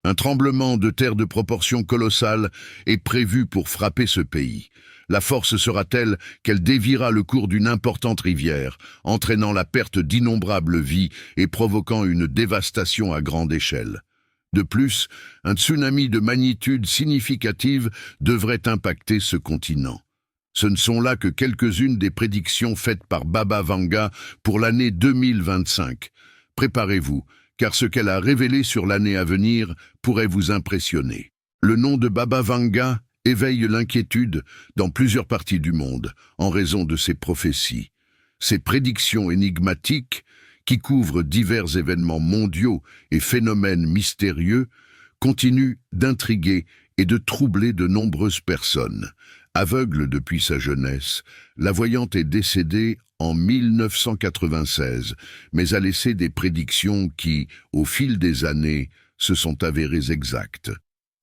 Un tremblement de terre de proportions colossales est prévu pour frapper ce pays. La force sera telle qu'elle déviera le cours d'une importante rivière, entraînant la perte d'innombrables vies et provoquant une dévastation à grande échelle. De plus, un tsunami de magnitude significative devrait impacter ce continent. Ce ne sont là que quelques-unes des prédictions faites par Baba Vanga pour l'année 2025. Préparez-vous, car ce qu'elle a révélé sur l'année à venir pourrait vous impressionner. Le nom de Baba Vanga éveille l'inquiétude dans plusieurs parties du monde en raison de ses prophéties. Ces prédictions énigmatiques, qui couvrent divers événements mondiaux et phénomènes mystérieux, continuent d'intriguer et de troubler de nombreuses personnes. Aveugle depuis sa jeunesse, la voyante est décédée en 1996, mais a laissé des prédictions qui, au fil des années, se sont avérées exactes.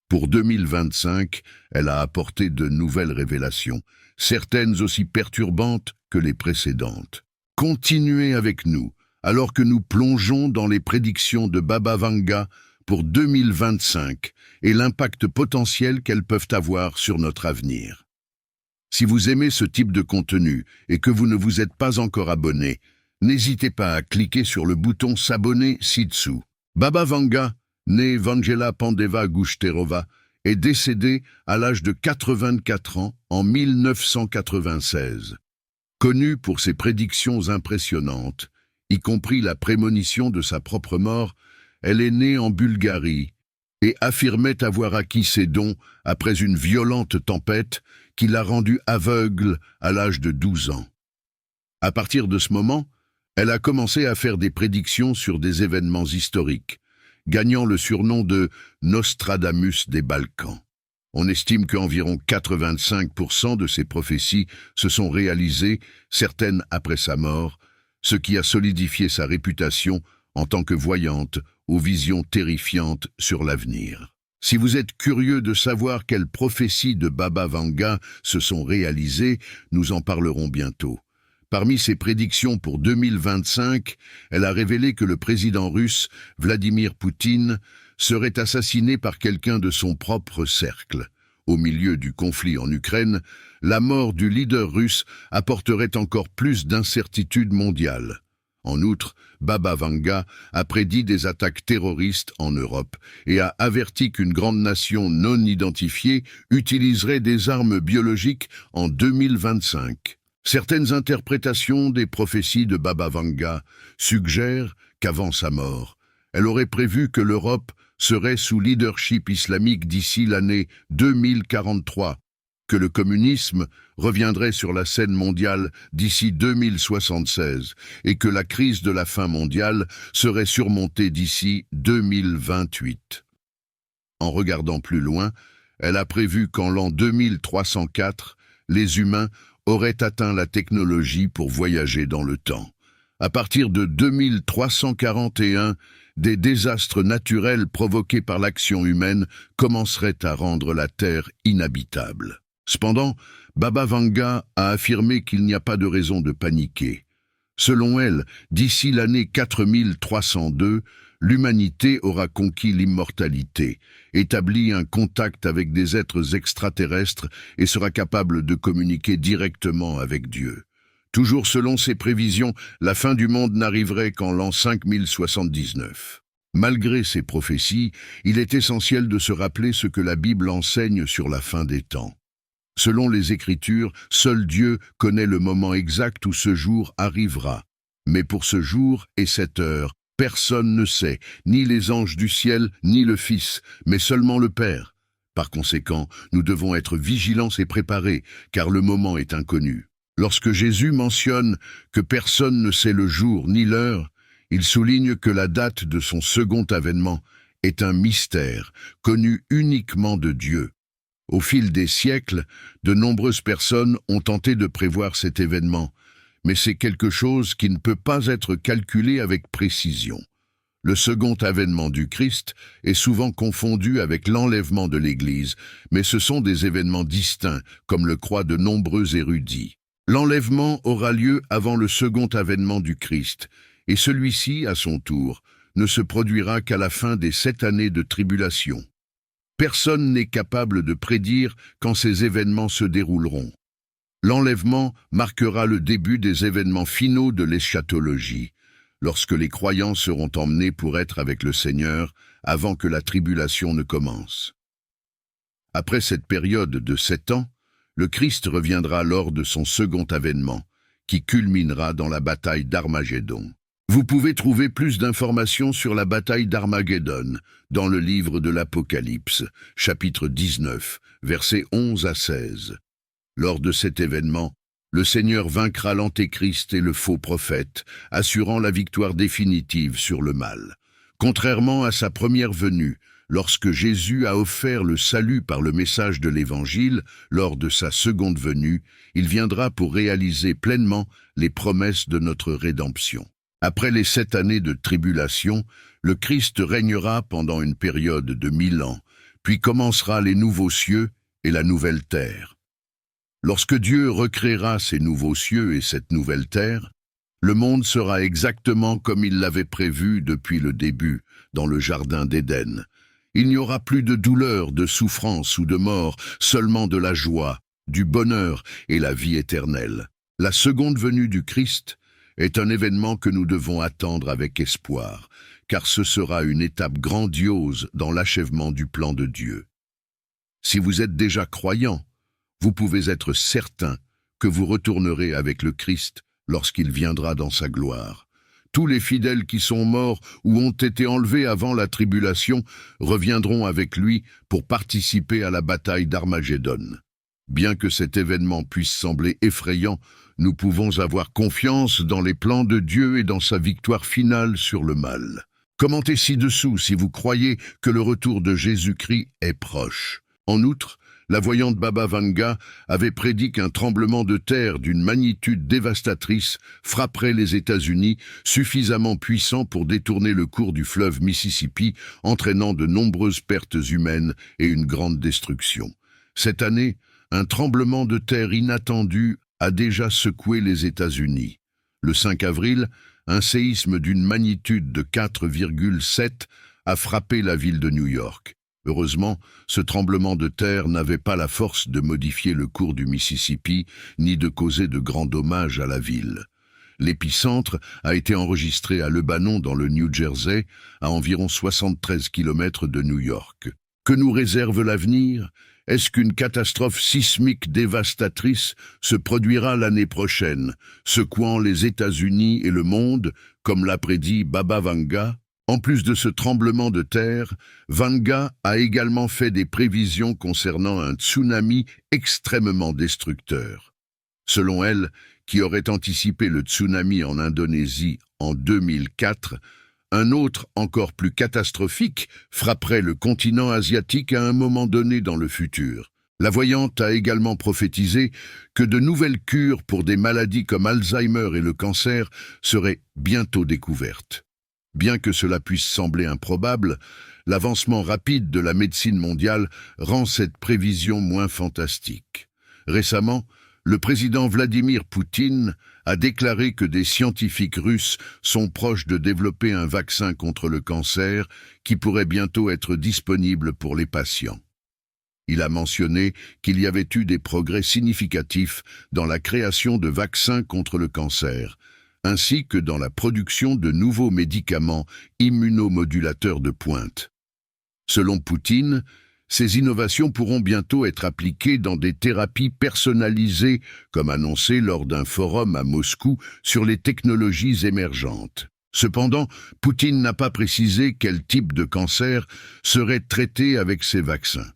Pour 2025, elle a apporté de nouvelles révélations, certaines aussi perturbantes que les précédentes. Continuez avec nous, alors que nous plongeons dans les prédictions de Baba Vanga pour 2025 et l'impact potentiel qu'elles peuvent avoir sur notre avenir. Si vous aimez ce type de contenu et que vous ne vous êtes pas encore abonné, n'hésitez pas à cliquer sur le bouton s'abonner ci-dessous. Baba Vanga, né Vangela Pandeva Gushterova, est décédé à l'âge de 84 ans en 1996. Connue pour ses prédictions impressionnantes, y compris la prémonition de sa propre mort, elle est née en Bulgarie et affirmait avoir acquis ses dons après une violente tempête qui l'a rendue aveugle à l'âge de 12 ans. À partir de ce moment, elle a commencé à faire des prédictions sur des événements historiques, gagnant le surnom de Nostradamus des Balkans. On estime qu'environ 85% de ses prophéties se sont réalisées, certaines après sa mort, ce qui a solidifié sa réputation en tant que voyante aux visions terrifiantes sur l'avenir. Si vous êtes curieux de savoir quelles prophéties de Baba Vanga se sont réalisées, nous en parlerons bientôt. Parmi ses prédictions pour 2025, elle a révélé que le président russe, Vladimir Poutine, serait assassiné par quelqu'un de son propre cercle. Au milieu du conflit en Ukraine, la mort du leader russe apporterait encore plus d'incertitude mondiale. En outre, Baba Vanga a prédit des attaques terroristes en Europe et a averti qu'une grande nation non identifiée utiliserait des armes biologiques en 2025. Certaines interprétations des prophéties de Baba Vanga suggèrent qu'avant sa mort, elle aurait prévu que l'Europe serait sous leadership islamique d'ici l'année 2043, que le communisme reviendrait sur la scène mondiale d'ici 2076 et que la crise de la faim mondiale serait surmontée d'ici 2028. En regardant plus loin, elle a prévu qu'en l'an 2304, les humains auraient atteint la technologie pour voyager dans le temps. À partir de 2341, des désastres naturels provoqués par l'action humaine commenceraient à rendre la Terre inhabitable. Cependant, Baba Vanga a affirmé qu'il n'y a pas de raison de paniquer. Selon elle, d'ici l'année 4302, l'humanité aura conquis l'immortalité, établi un contact avec des êtres extraterrestres et sera capable de communiquer directement avec Dieu. Toujours selon ses prévisions, la fin du monde n'arriverait qu'en l'an 5079. Malgré ces prophéties, il est essentiel de se rappeler ce que la Bible enseigne sur la fin des temps. Selon les Écritures, seul Dieu connaît le moment exact où ce jour arrivera. Mais pour ce jour et cette heure, personne ne sait, ni les anges du ciel, ni le Fils, mais seulement le Père. Par conséquent, nous devons être vigilants et préparés, car le moment est inconnu. Lorsque Jésus mentionne que personne ne sait le jour ni l'heure, il souligne que la date de son second avènement est un mystère, connu uniquement de Dieu. Au fil des siècles, de nombreuses personnes ont tenté de prévoir cet événement, mais c'est quelque chose qui ne peut pas être calculé avec précision. Le second avènement du Christ est souvent confondu avec l'enlèvement de l'Église, mais ce sont des événements distincts, comme le croient de nombreux érudits. L'enlèvement aura lieu avant le second avènement du Christ, et celui-ci, à son tour, ne se produira qu'à la fin des 7 années de tribulation. Personne n'est capable de prédire quand ces événements se dérouleront. L'enlèvement marquera le début des événements finaux de l'eschatologie, lorsque les croyants seront emmenés pour être avec le Seigneur avant que la tribulation ne commence. Après cette période de 7 ans, le Christ reviendra lors de son second avènement, qui culminera dans la bataille d'Armageddon. Vous pouvez trouver plus d'informations sur la bataille d'Armageddon dans le livre de l'Apocalypse, chapitre 19, versets 11 à 16. Lors de cet événement, le Seigneur vaincra l'Antéchrist et le faux prophète, assurant la victoire définitive sur le mal. Contrairement à sa première venue, lorsque Jésus a offert le salut par le message de l'Évangile, lors de sa seconde venue, il viendra pour réaliser pleinement les promesses de notre rédemption. Après les 7 années de tribulation, le Christ régnera pendant une période de 1000 ans, puis commencera les nouveaux cieux et la nouvelle terre. Lorsque Dieu recréera ces nouveaux cieux et cette nouvelle terre, le monde sera exactement comme il l'avait prévu depuis le début, dans le jardin d'Éden. Il n'y aura plus de douleur, de souffrance ou de mort, seulement de la joie, du bonheur et la vie éternelle. La seconde venue du Christ est un événement que nous devons attendre avec espoir, car ce sera une étape grandiose dans l'achèvement du plan de Dieu. Si vous êtes déjà croyant, vous pouvez être certain que vous retournerez avec le Christ lorsqu'il viendra dans sa gloire. Tous les fidèles qui sont morts ou ont été enlevés avant la tribulation reviendront avec lui pour participer à la bataille d'Armageddon. Bien que cet événement puisse sembler effrayant, nous pouvons avoir confiance dans les plans de Dieu et dans sa victoire finale sur le mal. Commentez ci-dessous si vous croyez que le retour de Jésus-Christ est proche. En outre, la voyante Baba Vanga avait prédit qu'un tremblement de terre d'une magnitude dévastatrice frapperait les États-Unis, suffisamment puissant pour détourner le cours du fleuve Mississippi, entraînant de nombreuses pertes humaines et une grande destruction. Cette année, un tremblement de terre inattendu a déjà secoué les États-Unis. Le 5 avril, un séisme d'une magnitude de 4,7 a frappé la ville de New York. Heureusement, ce tremblement de terre n'avait pas la force de modifier le cours du Mississippi, ni de causer de grands dommages à la ville. L'épicentre a été enregistré à Lebanon dans le New Jersey, à environ 73 km de New York. Que nous réserve l'avenir ? Est-ce qu'une catastrophe sismique dévastatrice se produira l'année prochaine, secouant les États-Unis et le monde, comme l'a prédit Baba Vanga ? En plus de ce tremblement de terre, Vanga a également fait des prévisions concernant un tsunami extrêmement destructeur. Selon elle, qui aurait anticipé le tsunami en Indonésie en 2004, un autre, encore plus catastrophique, frapperait le continent asiatique à un moment donné dans le futur. La voyante a également prophétisé que de nouvelles cures pour des maladies comme Alzheimer et le cancer seraient bientôt découvertes. Bien que cela puisse sembler improbable, l'avancement rapide de la médecine mondiale rend cette prévision moins fantastique. Récemment, le président Vladimir Poutine a déclaré que des scientifiques russes sont proches de développer un vaccin contre le cancer qui pourrait bientôt être disponible pour les patients. Il a mentionné qu'il y avait eu des progrès significatifs dans la création de vaccins contre le cancer, ainsi que dans la production de nouveaux médicaments immunomodulateurs de pointe. Selon Poutine, ces innovations pourront bientôt être appliquées dans des thérapies personnalisées, comme annoncé lors d'un forum à Moscou sur les technologies émergentes. Cependant, Poutine n'a pas précisé quel type de cancer serait traité avec ces vaccins.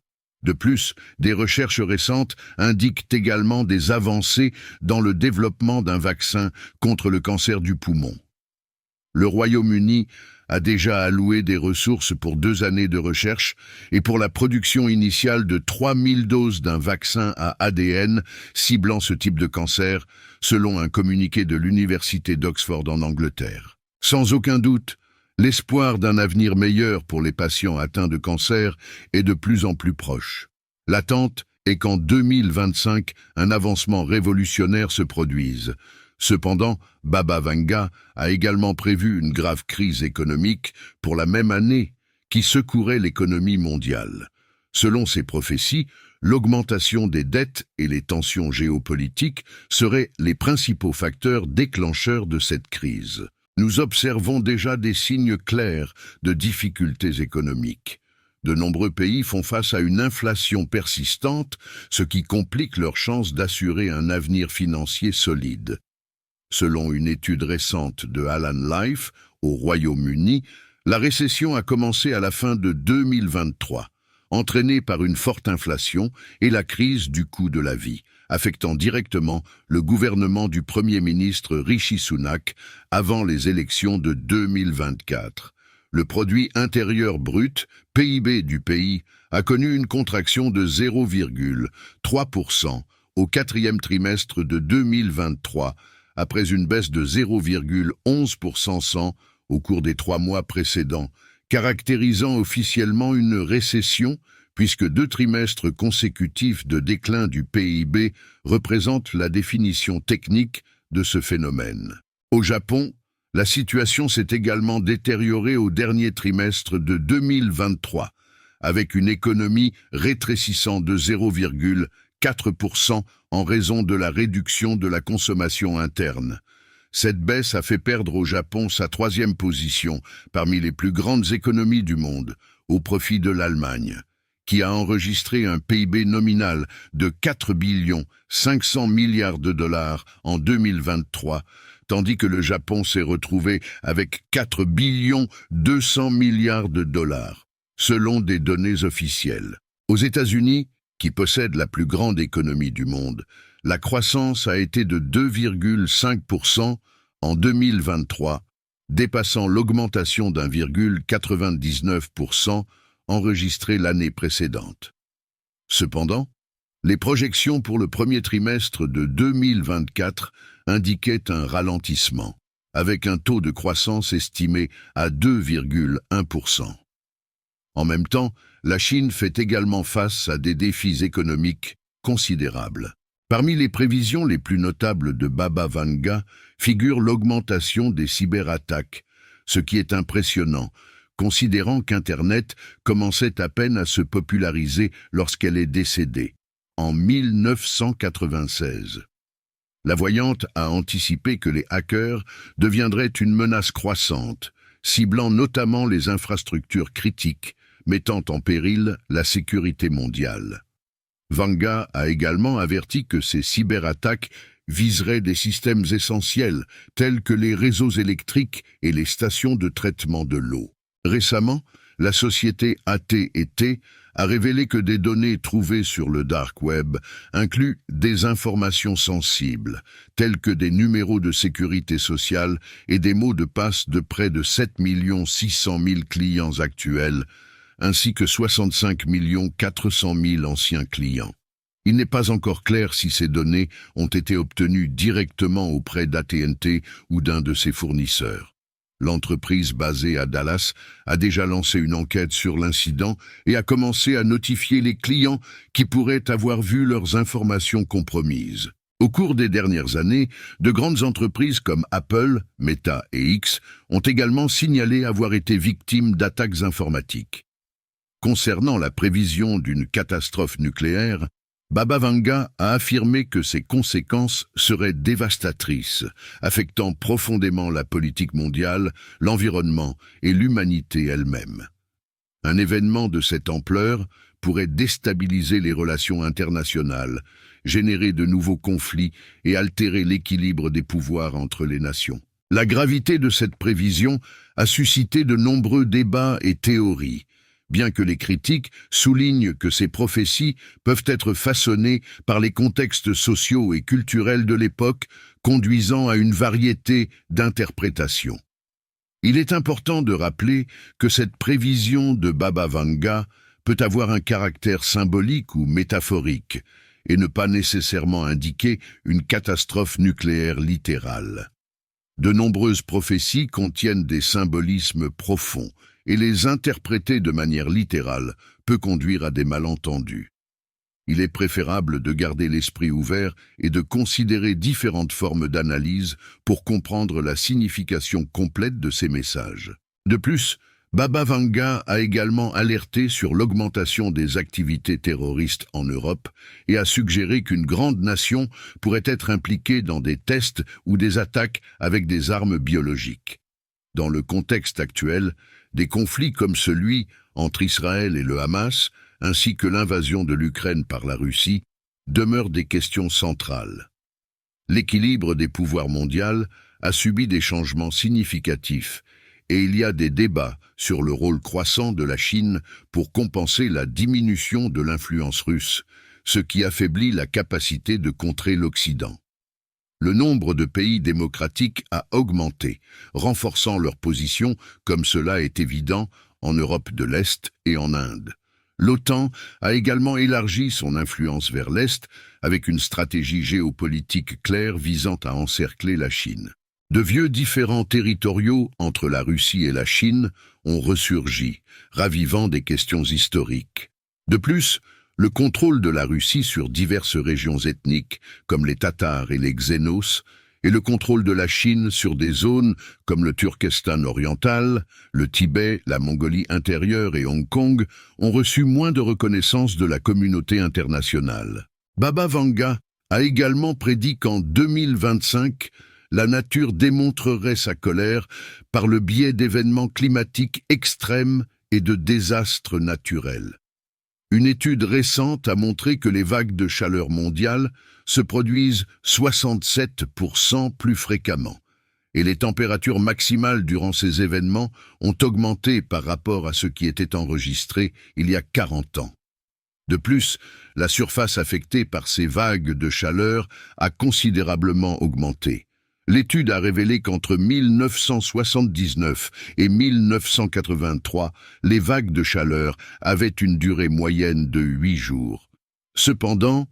De plus, des recherches récentes indiquent également des avancées dans le développement d'un vaccin contre le cancer du poumon. Le Royaume-Uni a déjà alloué des ressources pour 2 années de recherche et pour la production initiale de 3000 doses d'un vaccin à ADN ciblant ce type de cancer, selon un communiqué de l'Université d'Oxford en Angleterre. Sans aucun doute, l'espoir d'un avenir meilleur pour les patients atteints de cancer est de plus en plus proche. L'attente est qu'en 2025, un avancement révolutionnaire se produise, Cependant, Baba Vanga a également prévu une grave crise économique pour la même année qui secouerait l'économie mondiale. Selon ses prophéties, l'augmentation des dettes et les tensions géopolitiques seraient les principaux facteurs déclencheurs de cette crise. Nous observons déjà des signes clairs de difficultés économiques. De nombreux pays font face à une inflation persistante, ce qui complique leurs chances d'assurer un avenir financier solide. Selon une étude récente de Alan Life, au Royaume-Uni, la récession a commencé à la fin de 2023, entraînée par une forte inflation et la crise du coût de la vie, affectant directement le gouvernement du Premier ministre Rishi Sunak avant les élections de 2024. Le produit intérieur brut, PIB du pays, a connu une contraction de 0,3% au quatrième trimestre de 2023, après une baisse de 0,11% au cours des 3 mois précédents, caractérisant officiellement une récession, puisque 2 trimestres consécutifs de déclin du PIB représentent la définition technique de ce phénomène. Au Japon, la situation s'est également détériorée au dernier trimestre de 2023, avec une économie rétrécissant de 0,4% en raison de la réduction de la consommation interne. Cette baisse a fait perdre au Japon sa 3e position parmi les plus grandes économies du monde, au profit de l'Allemagne, qui a enregistré un PIB nominal de 4,5 milliards de dollars en 2023, tandis que le Japon s'est retrouvé avec 4,2 milliards de dollars, selon des données officielles. Aux États-Unis, qui possèdent la plus grande économie du monde, la croissance a été de 2,5% en 2023, dépassant l'augmentation d'1,99% enregistrée l'année précédente. Cependant, les projections pour le premier trimestre de 2024 indiquaient un ralentissement, avec un taux de croissance estimé à 2,1%. En même temps, la Chine fait également face à des défis économiques considérables. Parmi les prévisions les plus notables de Baba Vanga figure l'augmentation des cyberattaques, ce qui est impressionnant, considérant qu'Internet commençait à peine à se populariser lorsqu'elle est décédée, en 1996. La voyante a anticipé que les hackers deviendraient une menace croissante, ciblant notamment les infrastructures critiques, mettant en péril la sécurité mondiale. Vanga a également averti que ces cyberattaques viseraient des systèmes essentiels tels que les réseaux électriques et les stations de traitement de l'eau. Récemment, la société AT&T a révélé que des données trouvées sur le dark web incluent des informations sensibles, telles que des numéros de sécurité sociale et des mots de passe de près de 7 600 000 clients actuels, ainsi que 65 400 000 anciens clients. Il n'est pas encore clair si ces données ont été obtenues directement auprès d'AT&T ou d'un de ses fournisseurs. L'entreprise basée à Dallas a déjà lancé une enquête sur l'incident et a commencé à notifier les clients qui pourraient avoir vu leurs informations compromises. Au cours des dernières années, de grandes entreprises comme Apple, Meta et X ont également signalé avoir été victimes d'attaques informatiques. Concernant la prévision d'une catastrophe nucléaire, Baba Vanga a affirmé que ses conséquences seraient dévastatrices, affectant profondément la politique mondiale, l'environnement et l'humanité elle-même. Un événement de cette ampleur pourrait déstabiliser les relations internationales, générer de nouveaux conflits et altérer l'équilibre des pouvoirs entre les nations. La gravité de cette prévision a suscité de nombreux débats et théories, bien que les critiques soulignent que ces prophéties peuvent être façonnées par les contextes sociaux et culturels de l'époque, conduisant à une variété d'interprétations. Il est important de rappeler que cette prévision de Baba Vanga peut avoir un caractère symbolique ou métaphorique, et ne pas nécessairement indiquer une catastrophe nucléaire littérale. De nombreuses prophéties contiennent des symbolismes profonds, et les interpréter de manière littérale peut conduire à des malentendus. il est préférable de garder l'esprit ouvert et de considérer différentes formes d'analyse pour comprendre la signification complète de ces messages. De plus, Baba Vanga a également alerté sur l'augmentation des activités terroristes en Europe et a suggéré qu'une grande nation pourrait être impliquée dans des tests ou des attaques avec des armes biologiques. Dans le contexte actuel, des conflits comme celui entre Israël et le Hamas, ainsi que l'invasion de l'Ukraine par la Russie, demeurent des questions centrales. L'équilibre des pouvoirs mondiaux a subi des changements significatifs et il y a des débats sur le rôle croissant de la Chine pour compenser la diminution de l'influence russe, ce qui affaiblit la capacité de contrer l'Occident. Le nombre de pays démocratiques a augmenté, renforçant leur position, comme cela est évident en Europe de l'Est et en Inde. L'OTAN a également élargi son influence vers l'Est avec une stratégie géopolitique claire visant à encercler la Chine. De vieux différends territoriaux entre la Russie et la Chine ont ressurgi, ravivant des questions historiques. De plus, le contrôle de la Russie sur diverses régions ethniques, comme les Tatars et les Xénos, et le contrôle de la Chine sur des zones comme le Turkestan oriental, le Tibet, la Mongolie intérieure et Hong Kong, ont reçu moins de reconnaissance de la communauté internationale. Baba Vanga a également prédit qu'en 2025, la nature démontrerait sa colère par le biais d'événements climatiques extrêmes et de désastres naturels. Une étude récente a montré que les vagues de chaleur mondiales se produisent 67% plus fréquemment, et les températures maximales durant ces événements ont augmenté par rapport à ce qui était enregistré il y a 40 ans. De plus, la surface affectée par ces vagues de chaleur a considérablement augmenté. L'étude a révélé qu'entre 1979 et 1983, les vagues de chaleur avaient une durée moyenne de 8 jours. Cependant,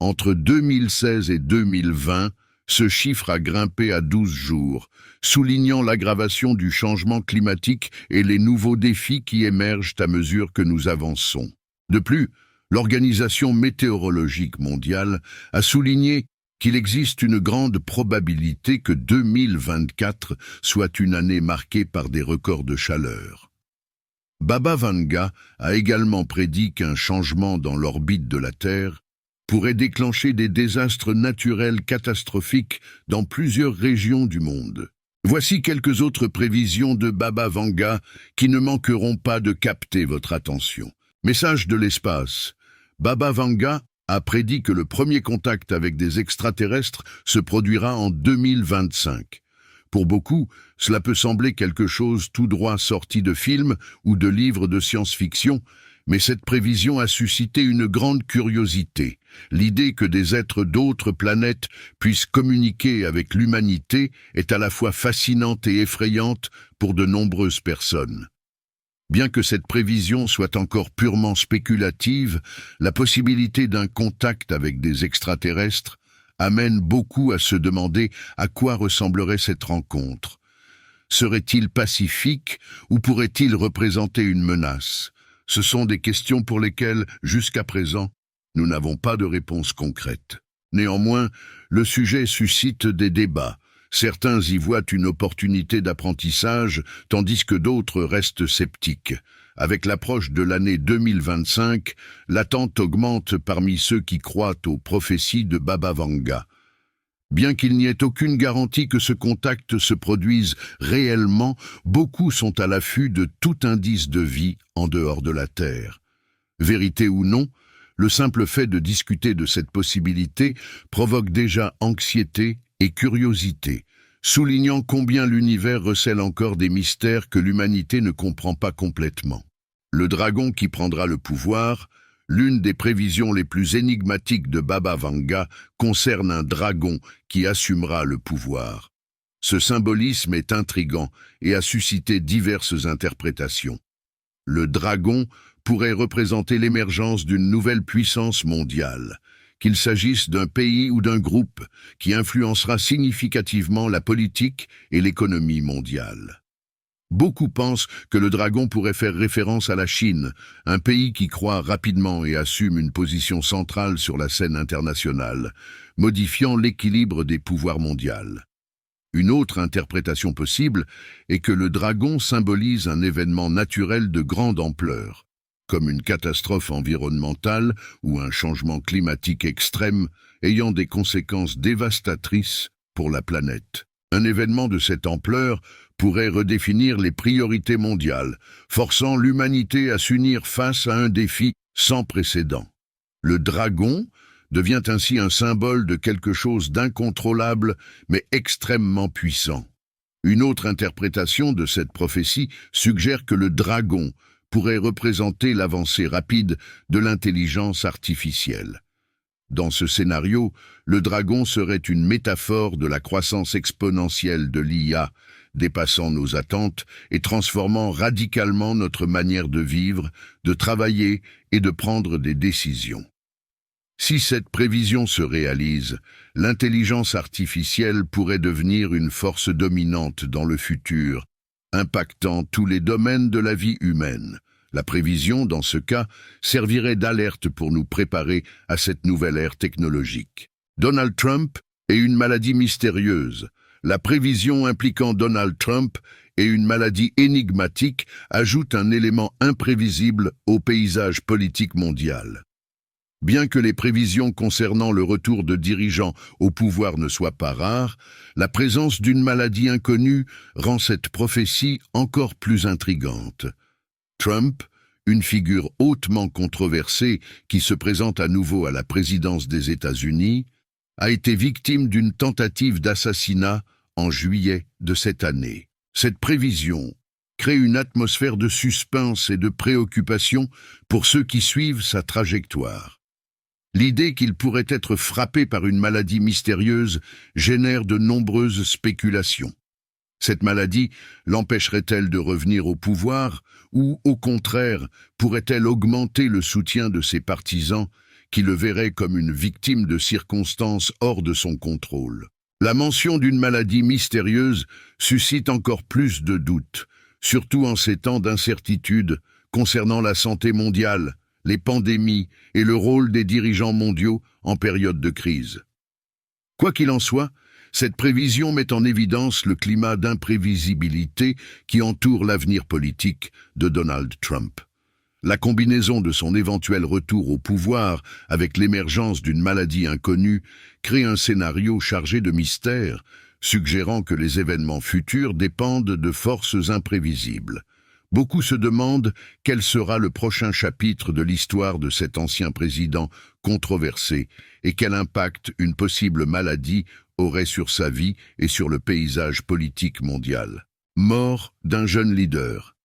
entre 2016 et 2020, ce chiffre a grimpé à 12 jours, soulignant l'aggravation du changement climatique et les nouveaux défis qui émergent à mesure que nous avançons. De plus, l'Organisation météorologique mondiale a souligné qu'il existe une grande probabilité que 2024 soit une année marquée par des records de chaleur. Baba Vanga a également prédit qu'un changement dans l'orbite de la Terre pourrait déclencher des désastres naturels catastrophiques dans plusieurs régions du monde. Voici quelques autres prévisions de Baba Vanga qui ne manqueront pas de capter votre attention. Message de l'espace. Baba Vanga a prédit que le premier contact avec des extraterrestres se produira en 2025. Pour beaucoup, cela peut sembler quelque chose tout droit sorti de films ou de livres de science-fiction, mais cette prévision a suscité une grande curiosité. L'idée que des êtres d'autres planètes puissent communiquer avec l'humanité est à la fois fascinante et effrayante pour de nombreuses personnes. Bien que cette prévision soit encore purement spéculative, la possibilité d'un contact avec des extraterrestres amène beaucoup à se demander à quoi ressemblerait cette rencontre. Serait-il pacifique ou pourrait-il représenter une menace? Ce sont des questions pour lesquelles, jusqu'à présent, nous n'avons pas de réponse concrète. Néanmoins, le sujet suscite des débats. Certains y voient une opportunité d'apprentissage, tandis que d'autres restent sceptiques. Avec l'approche de l'année 2025, l'attente augmente parmi ceux qui croient aux prophéties de Baba Vanga. Bien qu'il n'y ait aucune garantie que ce contact se produise réellement, beaucoup sont à l'affût de tout indice de vie en dehors de la Terre. Vérité ou non, le simple fait de discuter de cette possibilité provoque déjà anxiété et curiosité, soulignant combien l'univers recèle encore des mystères que l'humanité ne comprend pas complètement. Le dragon qui prendra le pouvoir, l'une des prévisions les plus énigmatiques de Baba Vanga, concerne un dragon qui assumera le pouvoir. Ce symbolisme est intrigant et a suscité diverses interprétations. Le dragon pourrait représenter l'émergence d'une nouvelle puissance mondiale, qu'il s'agisse d'un pays ou d'un groupe qui influencera significativement la politique et l'économie mondiale. Beaucoup pensent que le dragon pourrait faire référence à la Chine, un pays qui croît rapidement et assume une position centrale sur la scène internationale, modifiant l'équilibre des pouvoirs mondiaux. Une autre interprétation possible est que le dragon symbolise un événement naturel de grande ampleur, comme une catastrophe environnementale ou un changement climatique extrême ayant des conséquences dévastatrices pour la planète. Un événement de cette ampleur pourrait redéfinir les priorités mondiales, forçant l'humanité à s'unir face à un défi sans précédent. Le dragon devient ainsi un symbole de quelque chose d'incontrôlable mais extrêmement puissant. Une autre interprétation de cette prophétie suggère que le dragon pourrait représenter l'avancée rapide de l'intelligence artificielle. Dans ce scénario, le dragon serait une métaphore de la croissance exponentielle de l'IA, dépassant nos attentes et transformant radicalement notre manière de vivre, de travailler et de prendre des décisions. Si cette prévision se réalise, l'intelligence artificielle pourrait devenir une force dominante dans le futur, impactant tous les domaines de la vie humaine. La prévision, dans ce cas, servirait d'alerte pour nous préparer à cette nouvelle ère technologique. Donald Trump et une maladie mystérieuse. La prévision impliquant Donald Trump et une maladie énigmatique ajoute un élément imprévisible au paysage politique mondial. Bien que les prévisions concernant le retour de dirigeants au pouvoir ne soient pas rares, la présence d'une maladie inconnue rend cette prophétie encore plus intrigante. Trump, une figure hautement controversée qui se présente à nouveau à la présidence des États-Unis, a été victime d'une tentative d'assassinat en juillet de cette année. Cette prévision crée une atmosphère de suspense et de préoccupation pour ceux qui suivent sa trajectoire. L'idée qu'il pourrait être frappé par une maladie mystérieuse génère de nombreuses spéculations. Cette maladie l'empêcherait-elle de revenir au pouvoir ou, au contraire, pourrait-elle augmenter le soutien de ses partisans qui le verraient comme une victime de circonstances hors de son contrôle? La mention d'une maladie mystérieuse suscite encore plus de doutes, surtout en ces temps d'incertitude concernant la santé mondiale, les pandémies et le rôle des dirigeants mondiaux en période de crise. Quoi qu'il en soit, cette prévision met en évidence le climat d'imprévisibilité qui entoure l'avenir politique de Donald Trump. La combinaison de son éventuel retour au pouvoir avec l'émergence d'une maladie inconnue crée un scénario chargé de mystère, suggérant que les événements futurs dépendent de forces imprévisibles. Beaucoup se demandent quel sera le prochain chapitre de l'histoire de cet ancien président controversé et quel impact une possible maladie aurait sur sa vie et sur le paysage politique mondial. Mort d'un jeune leader.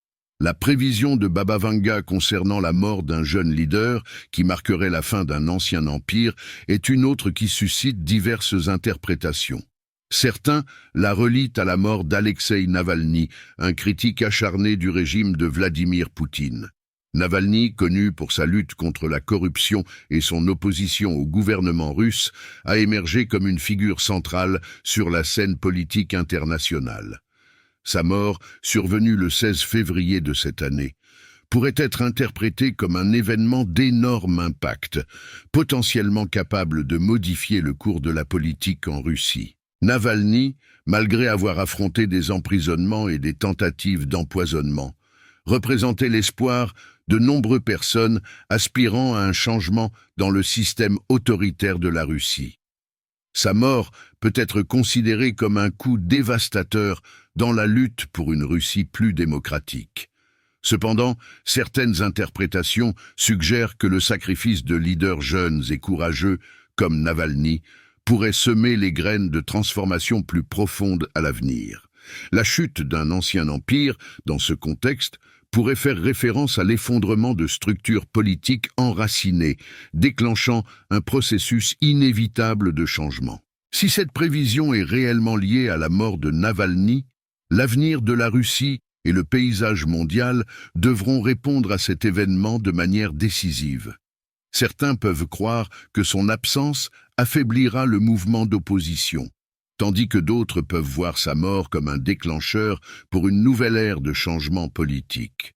La prévision de Baba Vanga concernant la mort d'un jeune leader qui marquerait la fin d'un ancien empire est une autre qui suscite diverses interprétations. Certains la relient à la mort d'Alexeï Navalny, un critique acharné du régime de Vladimir Poutine. Navalny, connu pour sa lutte contre la corruption et son opposition au gouvernement russe, a émergé comme une figure centrale sur la scène politique internationale. Sa mort, survenue le 16 février de cette année, pourrait être interprétée comme un événement d'énorme impact, potentiellement capable de modifier le cours de la politique en Russie. Navalny, malgré avoir affronté des emprisonnements et des tentatives d'empoisonnement, représentait l'espoir de nombreuses personnes aspirant à un changement dans le système autoritaire de la Russie. Sa mort peut être considérée comme un coup dévastateur dans la lutte pour une Russie plus démocratique. Cependant, certaines interprétations suggèrent que le sacrifice de leaders jeunes et courageux, comme Navalny, pourrait semer les graines de transformation plus profondes à l'avenir. La chute d'un ancien empire, dans ce contexte, pourrait faire référence à l'effondrement de structures politiques enracinées, déclenchant un processus inévitable de changement. Si cette prévision est réellement liée à la mort de Navalny, l'avenir de la Russie et le paysage mondial devront répondre à cet événement de manière décisive. Certains peuvent croire que son absence affaiblira le mouvement d'opposition, tandis que d'autres peuvent voir sa mort comme un déclencheur pour une nouvelle ère de changement politique.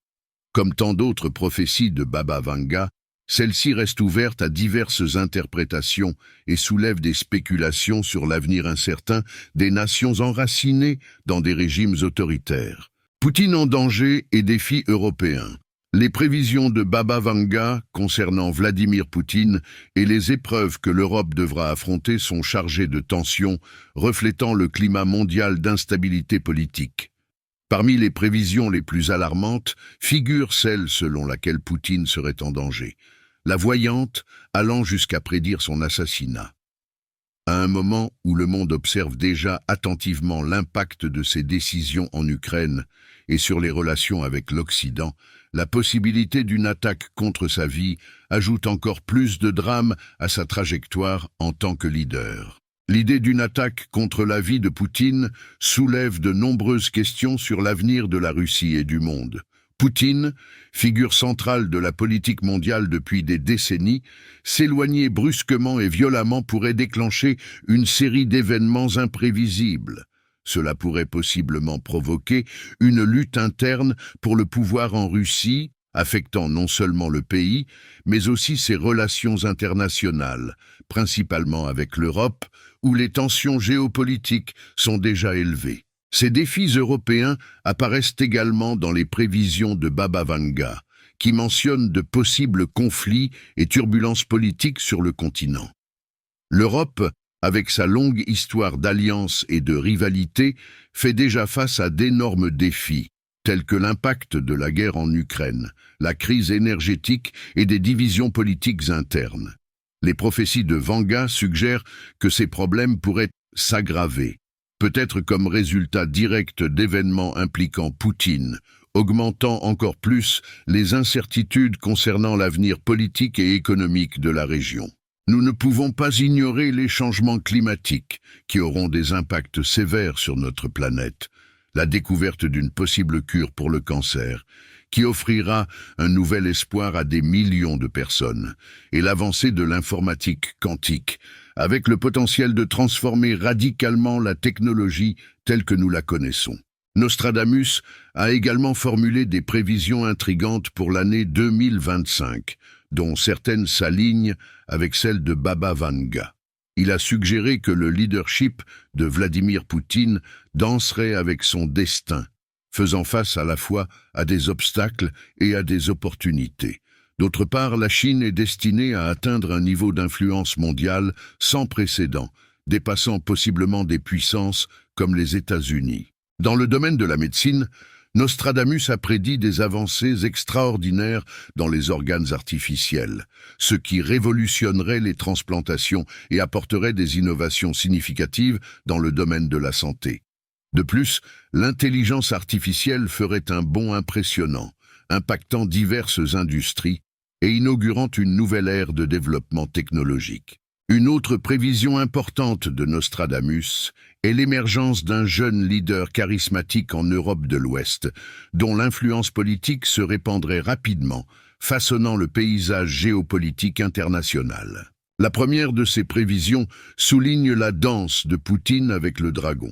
Comme tant d'autres prophéties de Baba Vanga, celle-ci reste ouverte à diverses interprétations et soulève des spéculations sur l'avenir incertain des nations enracinées dans des régimes autoritaires. Poutine en danger et défis européens. Les prévisions de Baba Vanga concernant Vladimir Poutine et les épreuves que l'Europe devra affronter sont chargées de tensions, reflétant le climat mondial d'instabilité politique. Parmi les prévisions les plus alarmantes figure celle selon laquelle Poutine serait en danger, la voyante allant jusqu'à prédire son assassinat. À un moment où le monde observe déjà attentivement l'impact de ses décisions en Ukraine et sur les relations avec l'Occident, la possibilité d'une attaque contre sa vie ajoute encore plus de drame à sa trajectoire en tant que leader. L'idée d'une attaque contre la vie de Poutine soulève de nombreuses questions sur l'avenir de la Russie et du monde. Poutine, figure centrale de la politique mondiale depuis des décennies, s'éloigner brusquement et violemment pourrait déclencher une série d'événements imprévisibles. Cela pourrait possiblement provoquer une lutte interne pour le pouvoir en Russie, affectant non seulement le pays, mais aussi ses relations internationales, principalement avec l'Europe, où les tensions géopolitiques sont déjà élevées. Ces défis européens apparaissent également dans les prévisions de Baba Vanga, qui mentionnent de possibles conflits et turbulences politiques sur le continent. L'Europe, avec sa longue histoire d'alliances et de rivalités, fait déjà face à d'énormes défis, tels que l'impact de la guerre en Ukraine, la crise énergétique et des divisions politiques internes. Les prophéties de Vanga suggèrent que ces problèmes pourraient s'aggraver, peut-être comme résultat direct d'événements impliquant Poutine, augmentant encore plus les incertitudes concernant l'avenir politique et économique de la région. Nous ne pouvons pas ignorer les changements climatiques qui auront des impacts sévères sur notre planète, la découverte d'une possible cure pour le cancer, qui offrira un nouvel espoir à des millions de personnes, et l'avancée de l'informatique quantique, avec le potentiel de transformer radicalement la technologie telle que nous la connaissons. Nostradamus a également formulé des prévisions intrigantes pour l'année 2025, dont certaines s'alignent avec celles de Baba Vanga. Il a suggéré que le leadership de Vladimir Poutine danserait avec son destin, faisant face à la fois à des obstacles et à des opportunités. D'autre part, la Chine est destinée à atteindre un niveau d'influence mondiale sans précédent, dépassant possiblement des puissances comme les États-Unis. Dans le domaine de la médecine, Nostradamus a prédit des avancées extraordinaires dans les organes artificiels, ce qui révolutionnerait les transplantations et apporterait des innovations significatives dans le domaine de la santé. De plus, l'intelligence artificielle ferait un bond impressionnant, impactant diverses industries et inaugurant une nouvelle ère de développement technologique. Une autre prévision importante de Nostradamus est l'émergence d'un jeune leader charismatique en Europe de l'Ouest, dont l'influence politique se répandrait rapidement, façonnant le paysage géopolitique international. La première de ces prévisions souligne la danse de Poutine avec le dragon.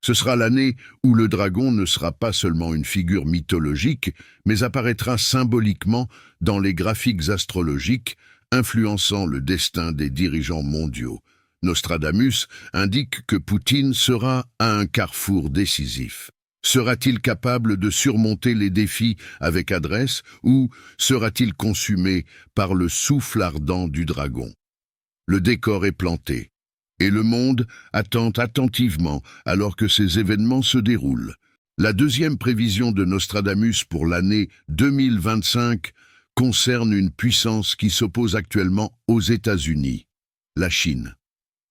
Ce sera l'année où le dragon ne sera pas seulement une figure mythologique, mais apparaîtra symboliquement dans les graphiques astrologiques, influençant le destin des dirigeants mondiaux. Nostradamus indique que Poutine sera à un carrefour décisif. Sera-t-il capable de surmonter les défis avec adresse ou sera-t-il consumé par le souffle ardent du dragon? Le décor est planté, et le monde attend attentivement alors que ces événements se déroulent. La deuxième prévision de Nostradamus pour l'année 2025 concerne une puissance qui s'oppose actuellement aux États-Unis, la Chine.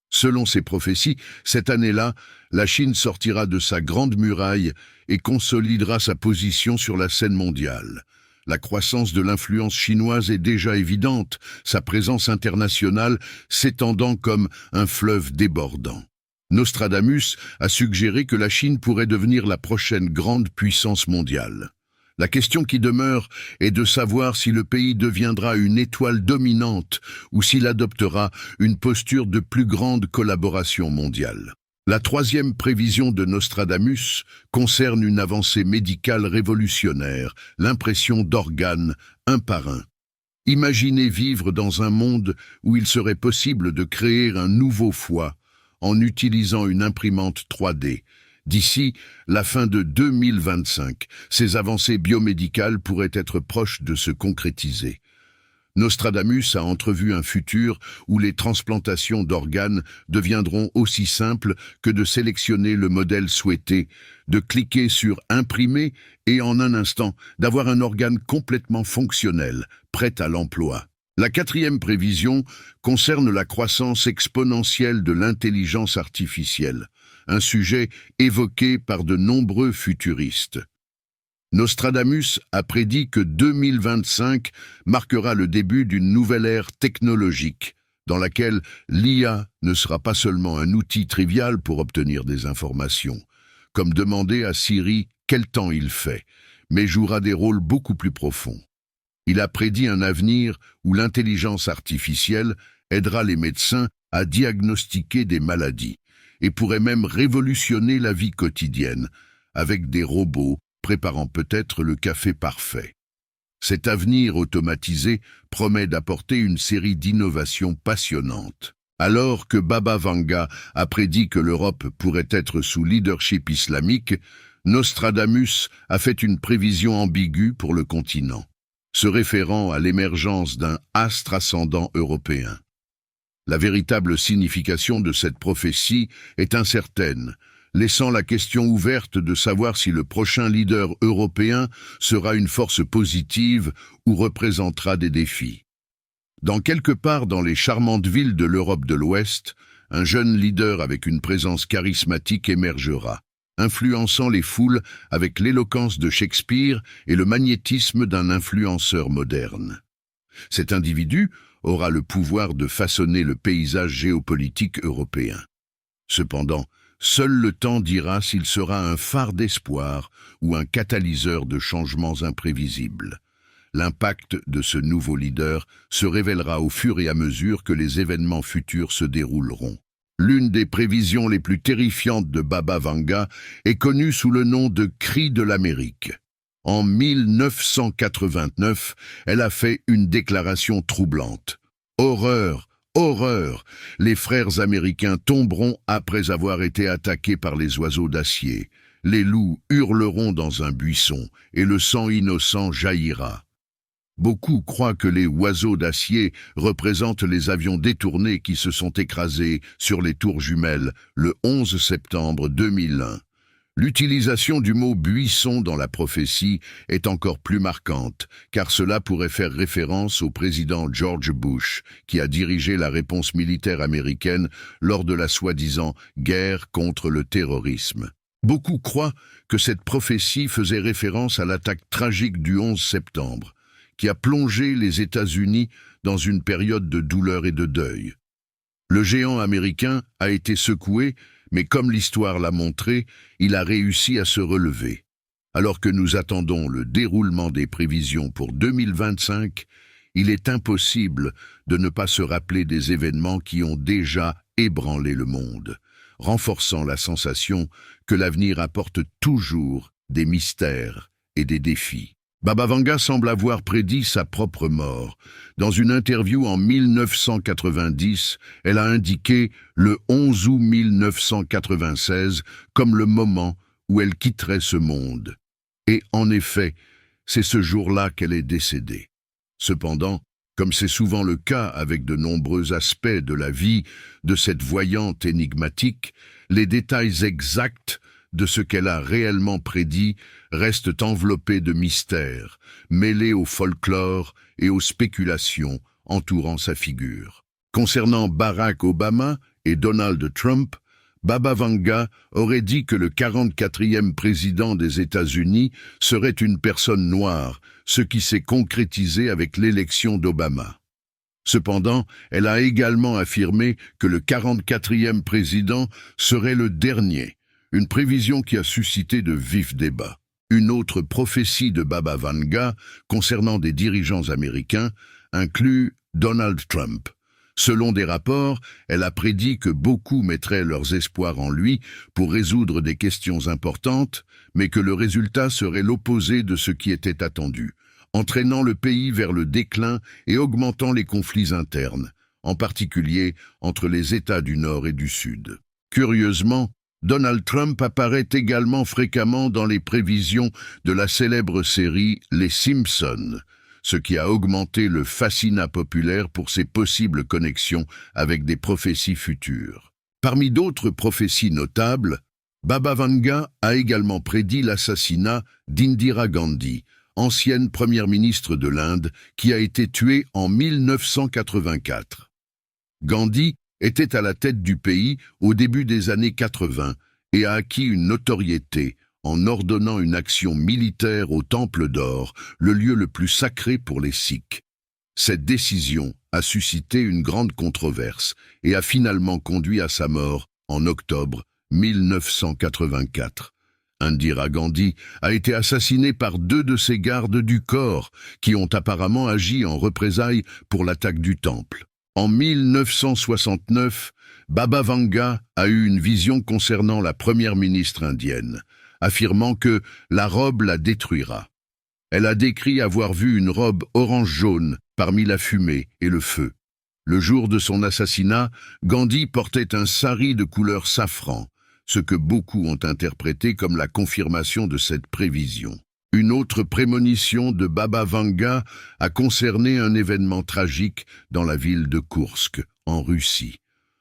Selon ces prophéties, cette année-là, la Chine sortira de sa grande muraille et consolidera sa position sur la scène mondiale. La croissance de l'influence chinoise est déjà évidente, sa présence internationale s'étendant comme un fleuve débordant. Nostradamus a suggéré que la Chine pourrait devenir la prochaine grande puissance mondiale. La question qui demeure est de savoir si le pays deviendra une étoile dominante ou s'il adoptera une posture de plus grande collaboration mondiale. La troisième prévision de Nostradamus concerne une avancée médicale révolutionnaire, l'impression d'organes un par un. Imaginez vivre dans un monde où il serait possible de créer un nouveau foie en utilisant une imprimante 3D. D'ici la fin de 2025, ces avancées biomédicales pourraient être proches de se concrétiser. Nostradamus a entrevu un futur où les transplantations d'organes deviendront aussi simples que de sélectionner le modèle souhaité, de cliquer sur imprimer et en un instant d'avoir un organe complètement fonctionnel, prêt à l'emploi. La quatrième prévision concerne la croissance exponentielle de l'intelligence artificielle, un sujet évoqué par de nombreux futuristes. Nostradamus a prédit que 2025 marquera le début d'une nouvelle ère technologique, dans laquelle l'IA ne sera pas seulement un outil trivial pour obtenir des informations, comme demander à Siri quel temps il fait, mais jouera des rôles beaucoup plus profonds. Il a prédit un avenir où l'intelligence artificielle aidera les médecins à diagnostiquer des maladies et pourrait même révolutionner la vie quotidienne, avec des robots préparant peut-être le café parfait. Cet avenir automatisé promet d'apporter une série d'innovations passionnantes. Alors que Baba Vanga a prédit que l'Europe pourrait être sous leadership islamique, Nostradamus a fait une prévision ambiguë pour le continent, se référant à l'émergence d'un astre ascendant européen. La véritable signification de cette prophétie est incertaine, laissant la question ouverte de savoir si le prochain leader européen sera une force positive ou représentera des défis. Dans quelque part dans les charmantes villes de l'Europe de l'Ouest, un jeune leader avec une présence charismatique émergera, influençant les foules avec l'éloquence de Shakespeare et le magnétisme d'un influenceur moderne. Cet individu aura le pouvoir de façonner le paysage géopolitique européen. Cependant, seul le temps dira s'il sera un phare d'espoir ou un catalyseur de changements imprévisibles. L'impact de ce nouveau leader se révélera au fur et à mesure que les événements futurs se dérouleront. L'une des prévisions les plus terrifiantes de Baba Vanga est connue sous le nom de Cri de l'Amérique. En 1989, elle a fait une déclaration troublante. Horreur! Horreur! Les frères américains tomberont après avoir été attaqués par les oiseaux d'acier. Les loups hurleront dans un buisson et le sang innocent jaillira. Beaucoup croient que les oiseaux d'acier représentent les avions détournés qui se sont écrasés sur les tours jumelles le 11 septembre 2001. L'utilisation du mot « buisson » dans la prophétie est encore plus marquante, car cela pourrait faire référence au président George Bush, qui a dirigé la réponse militaire américaine lors de la soi-disant guerre contre le terrorisme. Beaucoup croient que cette prophétie faisait référence à l'attaque tragique du 11 septembre, qui a plongé les États-Unis dans une période de douleur et de deuil. Le géant américain a été secoué, mais comme l'histoire l'a montré, il a réussi à se relever. Alors que nous attendons le déroulement des prévisions pour 2025, il est impossible de ne pas se rappeler des événements qui ont déjà ébranlé le monde, renforçant la sensation que l'avenir apporte toujours des mystères et des défis. Baba Vanga semble avoir prédit sa propre mort. Dans une interview en 1990, elle a indiqué le 11 août 1996 comme le moment où elle quitterait ce monde. Et en effet, c'est ce jour-là qu'elle est décédée. Cependant, comme c'est souvent le cas avec de nombreux aspects de la vie de cette voyante énigmatique, les détails exacts de ce qu'elle a réellement prédit restent enveloppés de mystères, mêlés au folklore et aux spéculations entourant sa figure. Concernant Barack Obama et Donald Trump, Baba Vanga aurait dit que le 44e président des États-Unis serait une personne noire, ce qui s'est concrétisé avec l'élection d'Obama. Cependant, elle a également affirmé que le 44e président serait le dernier, une prévision qui a suscité de vifs débats. Une autre prophétie de Baba Vanga concernant des dirigeants américains inclut Donald Trump. Selon des rapports, elle a prédit que beaucoup mettraient leurs espoirs en lui pour résoudre des questions importantes, mais que le résultat serait l'opposé de ce qui était attendu, entraînant le pays vers le déclin et augmentant les conflits internes, en particulier entre les États du Nord et du Sud. Curieusement, Donald Trump apparaît également fréquemment dans les prévisions de la célèbre série Les Simpsons, ce qui a augmenté le fascinat populaire pour ses possibles connexions avec des prophéties futures. Parmi d'autres prophéties notables, Baba Vanga a également prédit l'assassinat d'Indira Gandhi, ancienne première ministre de l'Inde, qui a été tuée en 1984. Gandhi était à la tête du pays au début des années 80 et a acquis une notoriété en ordonnant une action militaire au Temple d'Or, le lieu le plus sacré pour les Sikhs. Cette décision a suscité une grande controverse et a finalement conduit à sa mort en octobre 1984. Indira Gandhi a été assassinée par 2 de ses gardes du corps qui ont apparemment agi en représailles pour l'attaque du temple. En 1969, Baba Vanga a eu une vision concernant la première ministre indienne, affirmant que la robe la détruira. Elle a décrit avoir vu une robe orange-jaune parmi la fumée et le feu. Le jour de son assassinat, Gandhi portait un sari de couleur safran, ce que beaucoup ont interprété comme la confirmation de cette prévision. Une autre prémonition de Baba Vanga a concerné un événement tragique dans la ville de Koursk, en Russie.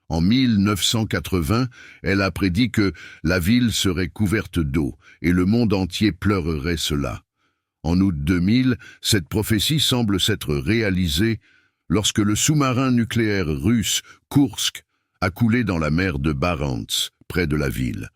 En 1980, elle a prédit que la ville serait couverte d'eau et le monde entier pleurerait cela. En août 2000, cette prophétie semble s'être réalisée lorsque le sous-marin nucléaire russe Koursk a coulé dans la mer de Barents, près de la ville,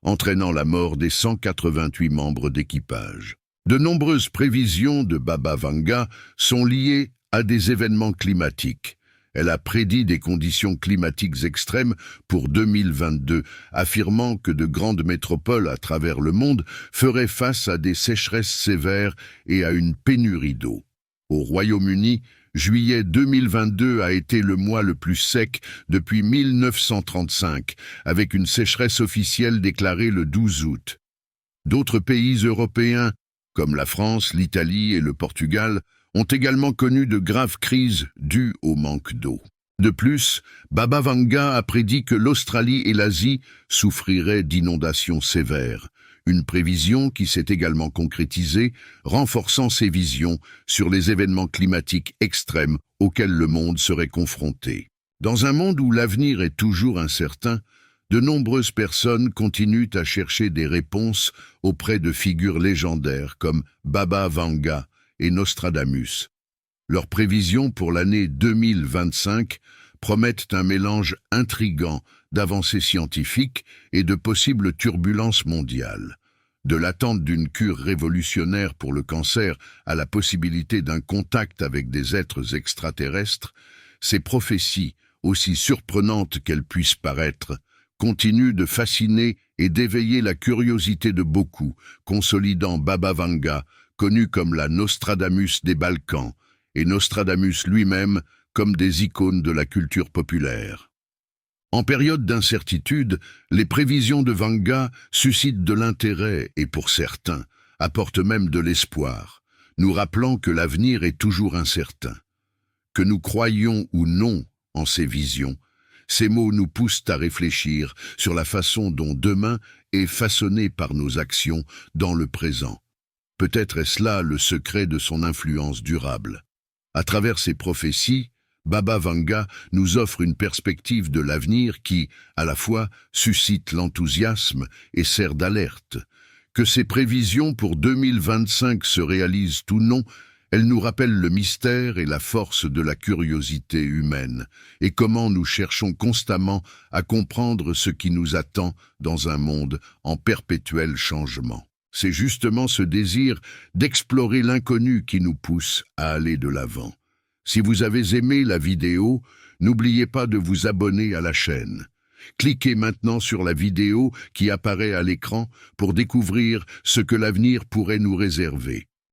entraînant la mort des 188 membres d'équipage. De nombreuses prévisions de Baba Vanga sont liées à des événements climatiques. Elle a prédit des conditions climatiques extrêmes pour 2022, affirmant que de grandes métropoles à travers le monde feraient face à des sécheresses sévères et à une pénurie d'eau. Au Royaume-Uni, juillet 2022 a été le mois le plus sec depuis 1935, avec une sécheresse officielle déclarée le 12 août. D'autres pays européens, comme la France, l'Italie et le Portugal, ont également connu de graves crises dues au manque d'eau. De plus, Baba Vanga a prédit que l'Australie et l'Asie souffriraient d'inondations sévères, une prévision qui s'est également concrétisée, renforçant ses visions sur les événements climatiques extrêmes auxquels le monde serait confronté. Dans un monde où l'avenir est toujours incertain, de nombreuses personnes continuent à chercher des réponses auprès de figures légendaires comme Baba Vanga et Nostradamus. Leurs prévisions pour l'année 2025 promettent un mélange intrigant d'avancées scientifiques et de possibles turbulences mondiales. De l'attente d'une cure révolutionnaire pour le cancer à la possibilité d'un contact avec des êtres extraterrestres, ces prophéties, aussi surprenantes qu'elles puissent paraître, continuent de fasciner et d'éveiller la curiosité de beaucoup, consolidant Baba Vanga, connu comme la Nostradamus des Balkans, et Nostradamus lui-même comme des icônes de la culture populaire. En période d'incertitude, les prévisions de Vanga suscitent de l'intérêt et, pour certains, apportent même de l'espoir, nous rappelant que l'avenir est toujours incertain. Que nous croyions ou non en ces visions, ces mots nous poussent à réfléchir sur la façon dont demain est façonné par nos actions dans le présent. Peut-être est-ce là le secret de son influence durable. À travers ces prophéties, Baba Vanga nous offre une perspective de l'avenir qui, à la fois, suscite l'enthousiasme et sert d'alerte. Que ces prévisions pour 2025 se réalisent ou non, elles nous rappellent le mystère et la force de la curiosité humaine, et comment nous cherchons constamment à comprendre ce qui nous attend dans un monde en perpétuel changement. C'est justement ce désir d'explorer l'inconnu qui nous pousse à aller de l'avant. Si vous avez aimé la vidéo, n'oubliez pas de vous abonner à la chaîne. Cliquez maintenant sur la vidéo qui apparaît à l'écran pour découvrir ce que l'avenir pourrait nous réserver.